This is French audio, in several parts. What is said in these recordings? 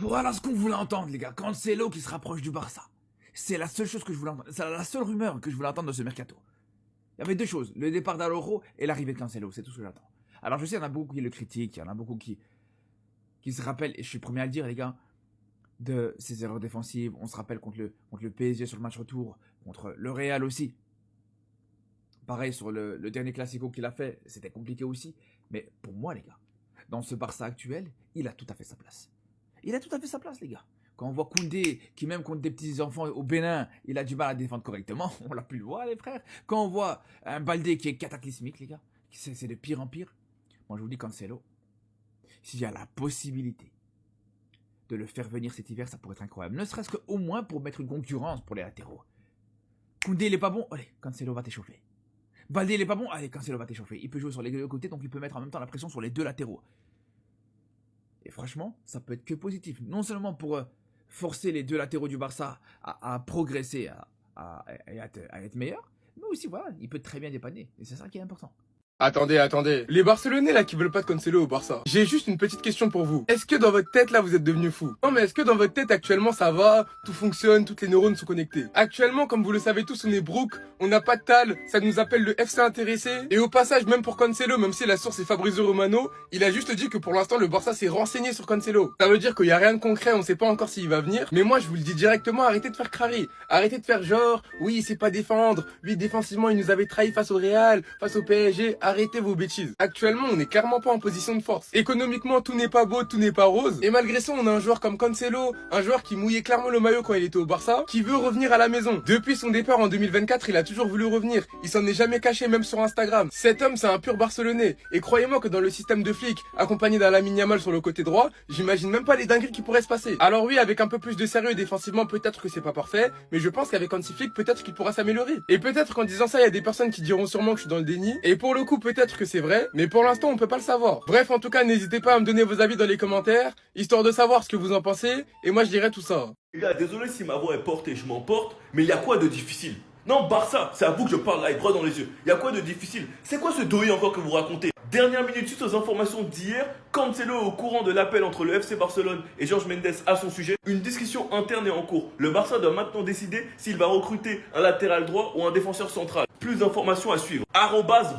Voilà ce qu'on voulait entendre, les gars. Cancelo qui se rapproche du Barça. C'est la seule chose que je voulais entendre. C'est la seule rumeur que je voulais entendre de ce mercato. Il y avait deux choses. Le départ d'Araujo et l'arrivée de Cancelo. C'est tout ce que j'attends. Alors je sais, il y en a beaucoup qui le critiquent. Il y en a beaucoup qui se rappellent, et je suis le premier à le dire, les gars, de ses erreurs défensives. On se rappelle contre le PSG sur le match retour. Contre le Real aussi. Pareil sur le dernier Classico qu'il a fait. C'était compliqué aussi. Mais pour moi, les gars, dans ce Barça actuel, il a tout à fait sa place. Il a tout à fait sa place, les gars. Quand on voit Koundé, qui même contre des petits enfants au Bénin, il a du mal à défendre correctement, on l'a pu le voir, les frères. Quand on voit un Baldé qui est cataclysmique, les gars, c'est de pire en pire. Moi, je vous dis, Cancelo, s'il y a la possibilité de le faire venir cet hiver, ça pourrait être incroyable. Ne serait-ce qu'au moins pour mettre une concurrence pour les latéraux. Koundé, il est pas bon, allez, Cancelo va t'échauffer. Baldé, il est pas bon, allez, Cancelo va t'échauffer. Il peut jouer sur les deux côtés, donc il peut mettre en même temps la pression sur les deux latéraux. Et franchement, ça peut être que positif. Non seulement pour forcer les deux latéraux du Barça à progresser, à être meilleurs, mais aussi, voilà, il peut très bien dépanner. Et c'est ça qui est important. Attendez. Les Barcelonais là qui veulent pas de Cancelo au Barça. J'ai juste une petite question pour vous. Est-ce que dans votre tête là vous êtes devenu fou? Non mais est-ce que dans votre tête actuellement ça va? Tout fonctionne, toutes les neurones sont connectés. Actuellement, comme vous le savez tous, on est broke, on n'a pas de tal, ça nous appelle le FC intéressé. Et au passage, même pour Cancelo, même si la source est Fabrizio Romano, il a juste dit que pour l'instant le Barça s'est renseigné sur Cancelo. Ça veut dire qu'il y a rien de concret, on sait pas encore s'il va venir. Mais moi je vous le dis directement, arrêtez de faire crari. Arrêtez de faire genre, oui il sait pas défendre, oui défensivement il nous avait trahi face au Real, face au PSG. Arrêtez vos bêtises. Actuellement, on n'est clairement pas en position de force. Économiquement, tout n'est pas beau, tout n'est pas rose. Et malgré ça, on a un joueur comme Cancelo, un joueur qui mouillait clairement le maillot quand il était au Barça, qui veut revenir à la maison. Depuis son départ en 2024, il a toujours voulu revenir. Il s'en est jamais caché, même sur Instagram. Cet homme, c'est un pur Barcelonais. Et croyez-moi que dans le système de flics, accompagné d'un Lamine Yamal sur le côté droit, j'imagine même pas les dingueries qui pourraient se passer. Alors oui, avec un peu plus de sérieux défensivement, peut-être que c'est pas parfait, mais je pense qu'avec Hansi Flick, peut-être qu'il pourra s'améliorer. Et peut-être qu'en disant ça, il y a des personnes qui diront sûrement que je suis dans le déni. Et pour le coup, peut-être que c'est vrai, mais pour l'instant on peut pas le savoir. Bref, en tout cas, n'hésitez pas à me donner vos avis dans les commentaires, histoire de savoir ce que vous en pensez, et moi je dirai tout ça. Les gars, désolé si ma voix est portée, je m'emporte, mais il y a quoi de difficile? Non, Barça, c'est à vous que je parle là, et droit dans les yeux. Il y a quoi de difficile? C'est quoi ce dossier encore que vous racontez? Dernière minute, suite aux informations d'hier, Cancelo est au courant de l'appel entre le FC Barcelone et Jorge Mendes à son sujet. Une discussion interne est en cours. Le Barça doit maintenant décider s'il va recruter un latéral droit ou un défenseur central. Plus d'informations à suivre.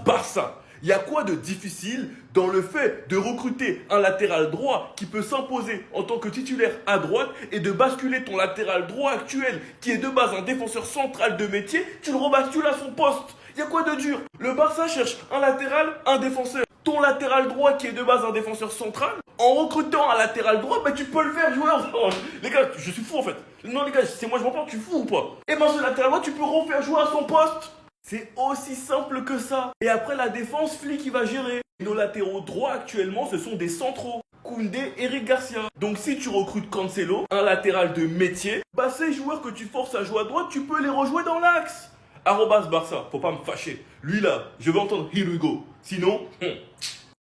@Barça. Il y a quoi de difficile dans le fait de recruter un latéral droit qui peut s'imposer en tant que titulaire à droite et de basculer ton latéral droit actuel, qui est de base un défenseur central de métier, tu le rebascules à son poste? Il y a quoi de dur? Le Barça cherche un latéral, un défenseur. Ton latéral droit qui est de base un défenseur central, en recrutant un latéral droit, bah tu peux le faire jouer en... Les gars, je suis fou en fait. Non les gars, c'est moi je m'en parle, tu es fou ou pas? Et ben ce latéral droit, tu peux refaire jouer à son poste. C'est aussi simple que ça. Et après la défense, Flick il va gérer. Nos latéraux droits actuellement, ce sont des centraux. Koundé, Eric Garcia. Donc si tu recrutes Cancelo, un latéral de métier, bah ces joueurs que tu forces à jouer à droite, tu peux les rejouer dans l'axe. @Barça, faut pas me fâcher. Lui là, je veux entendre here we go. Sinon,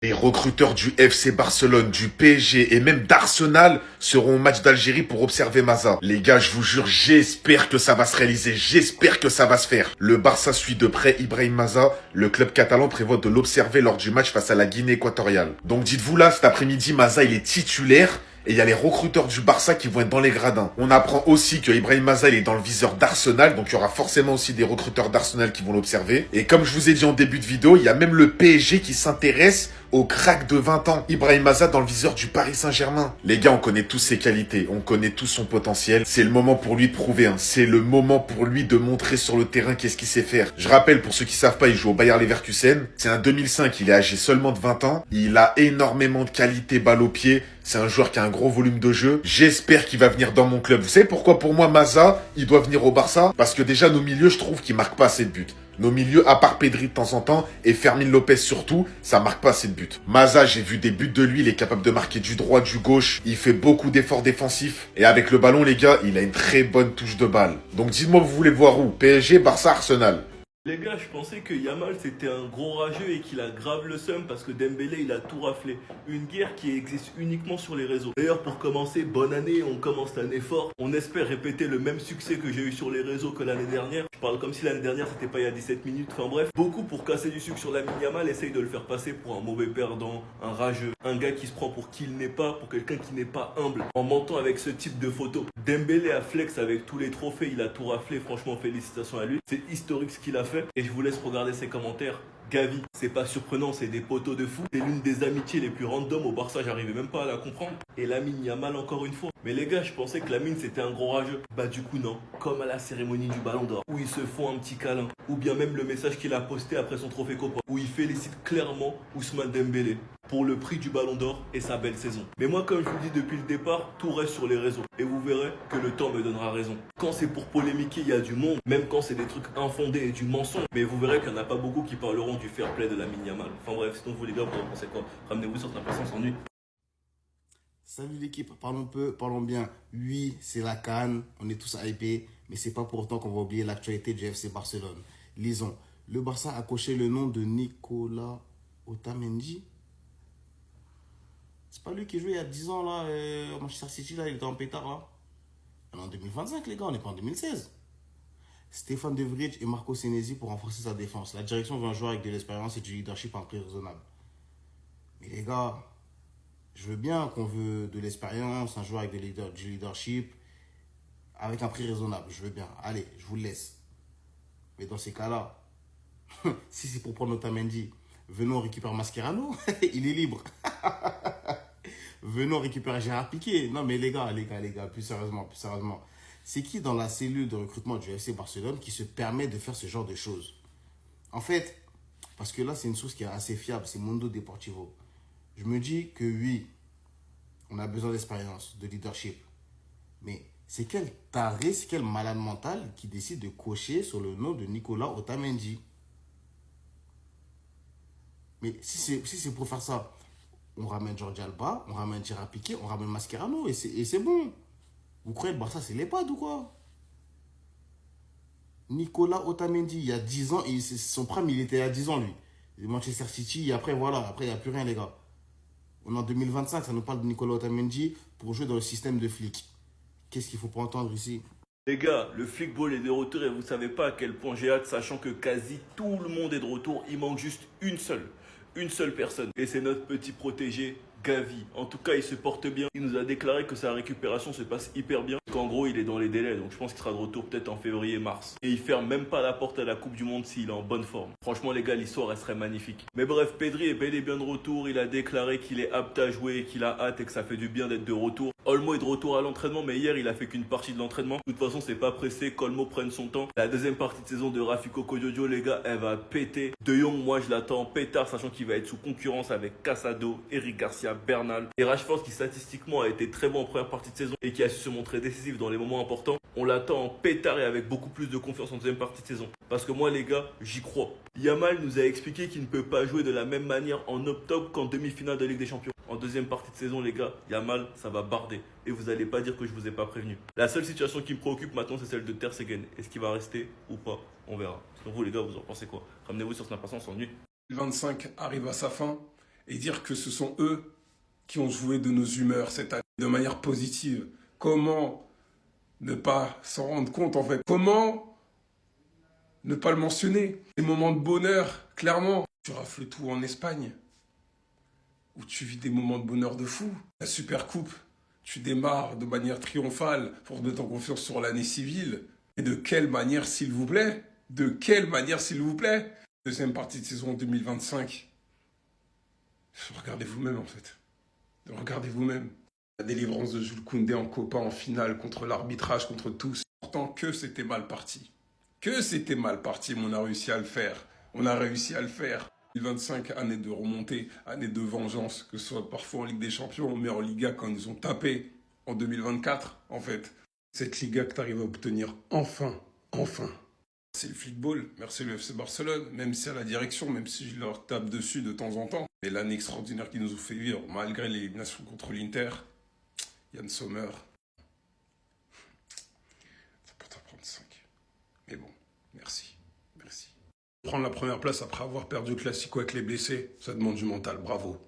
Les recruteurs du FC Barcelone, du PSG et même d'Arsenal seront au match d'Algérie pour observer Maza. Les gars, je vous jure, j'espère que ça va se réaliser, j'espère que ça va se faire. Le Barça suit de près Ibrahim Maza. Le club catalan prévoit de l'observer lors du match face à la Guinée équatoriale. Donc dites-vous là, cet après-midi, Maza il est titulaire. Et il y a les recruteurs du Barça qui vont être dans les gradins. On apprend aussi que Ibrahim Maza il est dans le viseur d'Arsenal. Donc il y aura forcément aussi des recruteurs d'Arsenal qui vont l'observer. Et comme je vous ai dit en début de vidéo, il y a même le PSG qui s'intéresse au crack de 20 ans. Ibrahim Maza dans le viseur du Paris Saint-Germain. Les gars, on connaît tous ses qualités. On connaît tous son potentiel. C'est le moment pour lui de prouver. C'est le moment pour lui de montrer sur le terrain qu'est-ce qu'il sait faire. Je rappelle, pour ceux qui savent pas, il joue au Bayer Leverkusen. C'est un 2005. Il est âgé seulement de 20 ans. Il a énormément de qualité balle au pied. C'est un joueur qui a un gros volume de jeu. J'espère qu'il va venir dans mon club. Vous savez pourquoi pour moi Maza, il doit venir au Barça? Parce que déjà nos milieux, je trouve qu'ils marquent pas assez de buts. Nos milieux, à part Pedri de temps en temps, et Fermin Lopez surtout, ça marque pas assez de buts. Maza, j'ai vu des buts de lui, il est capable de marquer du droit, du gauche. Il fait beaucoup d'efforts défensifs. Et avec le ballon, les gars, il a une très bonne touche de balle. Donc dites-moi, vous voulez voir où? PSG, Barça, Arsenal. les gars, je pensais que Yamal c'était un gros rageux et qu'il a grave le seum parce que Dembélé il a tout raflé. Une guerre qui existe uniquement sur les réseaux. D'ailleurs, pour commencer, bonne année, on commence l'année fort. On espère répéter le même succès que j'ai eu sur les réseaux que l'année dernière. Je parle comme si l'année dernière c'était pas il y a 17 minutes. Enfin bref, beaucoup pour casser du sucre sur Lamine Yamal essayent de le faire passer pour un mauvais perdant, un rageux, un gars qui se prend pour qui il n'est pas, pour quelqu'un qui n'est pas humble, en mentant avec ce type de photos. Dembélé a flex avec tous les trophées, il a tout raflé, franchement félicitations à lui. C'est historique ce qu'il a fait et je vous laisse regarder ses commentaires. Gavi, c'est pas surprenant, c'est des poteaux de fou. C'est l'une des amitiés les plus random au Barça, j'arrivais même pas à la comprendre. Et Lamine Yamal encore une fois. Mais les gars, je pensais que Lamine c'était un gros rageux. Bah du coup non, comme à la cérémonie du Ballon d'Or, où ils se font un petit câlin. Ou bien même le message qu'il a posté après son trophée Copa, où il félicite clairement Ousmane Dembélé pour le prix du Ballon d'Or et sa belle saison. Mais moi, comme je vous le dis depuis le départ, tout reste sur les réseaux. Et vous verrez que le temps me donnera raison. Quand c'est pour polémiquer, il y a du monde, même quand c'est des trucs infondés et du mensonge. Mais vous verrez qu'il n'y en a pas beaucoup qui parleront du fair play de Lamine Yamal. Enfin bref, sinon vous les gars, vous en pensez quoi? Ramenez-vous sur la patience en nuit. Salut l'équipe, parlons peu, parlons bien. Oui, c'est la CAN, on est tous hypés, mais c'est pas pour autant qu'on va oublier l'actualité du FC Barcelone. Lisons, le Barça a coché le nom de Nicolas Otamendi. C'est pas lui qui jouait il y a 10 ans là, à Manchester City, là, il était en pétard là. On est en 2025 les gars, on n'est pas en 2016. Stéphane De Vrij et Marco Senesi pour renforcer sa défense. La direction veut un joueur avec de l'expérience et du leadership à un prix raisonnable. Mais les gars, je veux bien qu'on veut de l'expérience, un joueur avec du leadership, avec un prix raisonnable. Je veux bien. Allez, je vous le laisse. Mais dans ces cas-là, si c'est pour prendre Otamendi, venons récupérer Mascherano. Il est libre. Venons récupérer Gérard Piqué. Non mais les gars, plus sérieusement. C'est qui dans la cellule de recrutement du FC Barcelone qui se permet de faire ce genre de choses? En fait, parce que là c'est une source qui est assez fiable, c'est Mundo Deportivo. Je me dis que oui, on a besoin d'expérience, de leadership. Mais c'est quel taré, c'est quel malade mental qui décide de cocher sur le nom de Nicolas Otamendi? Mais si c'est pour faire ça, on ramène Jordi Alba, on ramène Gérard Piqué, on ramène Mascherano et c'est bon. Vous croyez que Barça c'est l'EHPAD ou quoi? Nicolas Otamendi, il y a 10 ans, son prime il était à 10 ans lui. Manchester City, et après voilà, après il n'y a plus rien les gars. On est en 2025, ça nous parle de Nicolas Otamendi pour jouer dans le système de flic. Qu'est-ce qu'il faut pas entendre ici? Les gars, le flickball est de retour et vous savez pas à quel point j'ai hâte, sachant que quasi tout le monde est de retour. Il manque juste une seule personne. Et c'est notre petit protégé, Gavi. En tout cas, il se porte bien. Il nous a déclaré que sa récupération se passe hyper bien. Qu'en gros, il est dans les délais. Donc je pense qu'il sera de retour peut-être en février-mars. Et il ferme même pas la porte à la Coupe du Monde s'il est en bonne forme. Franchement, les gars, l'histoire, elle serait magnifique. Mais bref, Pedri est bel et bien de retour. Il a déclaré qu'il est apte à jouer et qu'il a hâte et que ça fait du bien d'être de retour. Olmo est de retour à l'entraînement, mais hier, il a fait qu'une partie de l'entraînement. De toute façon, c'est pas pressé qu'Olmo prenne son temps. La deuxième partie de saison de Rafiko Kodjojo, les gars, elle va péter. De Jong, moi, je l'attends pétard, sachant qu'il va être sous concurrence avec Casado, Eric Garcia, Bernal. Et Rashford, qui statistiquement a été très bon en première partie de saison et qui a su se montrer décisif dans les moments importants. On l'attend en pétard et avec beaucoup plus de confiance en deuxième partie de saison. Parce que moi, les gars, j'y crois. Yamal nous a expliqué qu'il ne peut pas jouer de la même manière en octobre qu'en demi-finale de Ligue des Champions. En deuxième partie de saison, les gars, Yamal, ça va barder. Et vous n'allez pas dire que je vous ai pas prévenu. La seule situation qui me préoccupe maintenant, c'est celle de Ter Stegen. Est-ce qu'il va rester ou pas? On verra. Sinon, vous, les gars, vous en pensez quoi? Ramenez-vous sur Snap, on s'ennuie. 2025 arrive à sa fin et dire que ce sont eux qui ont joué de nos humeurs cette année de manière positive. Comment ne pas s'en rendre compte en fait? Comment ne pas le mentionner? Des moments de bonheur, clairement. Tu rafles tout en Espagne, où tu vis des moments de bonheur de fou. La Super Coupe, tu démarres de manière triomphale pour te mettre en confiance sur l'année civile. Et de quelle manière, s'il vous plaît? De quelle manière, s'il vous plaît? Deuxième partie de saison 2025. Regardez vous-même, en fait. Regardez vous-même. La délivrance de Jules Koundé en Copa en finale contre l'arbitrage, contre tous. Pourtant, que c'était mal parti. Que c'était mal parti, mais on a réussi à le faire. On a réussi à le faire. 2025, année de remontée, année de vengeance, que ce soit parfois en Ligue des Champions, mais en Liga quand ils nous ont tapé en 2024, en fait. Cette Liga que tu arrives à obtenir enfin. C'est le football, merci le FC Barcelone, même si à la direction, même si je leur tape dessus de temps en temps. Mais l'année extraordinaire qu'ils nous ont fait vivre, malgré l'élimination contre l'Inter, Yann Sommer, ça peut t'en prendre 5. Mais bon, merci. Prendre la première place après avoir perdu le Classico avec les blessés, ça demande du mental, bravo.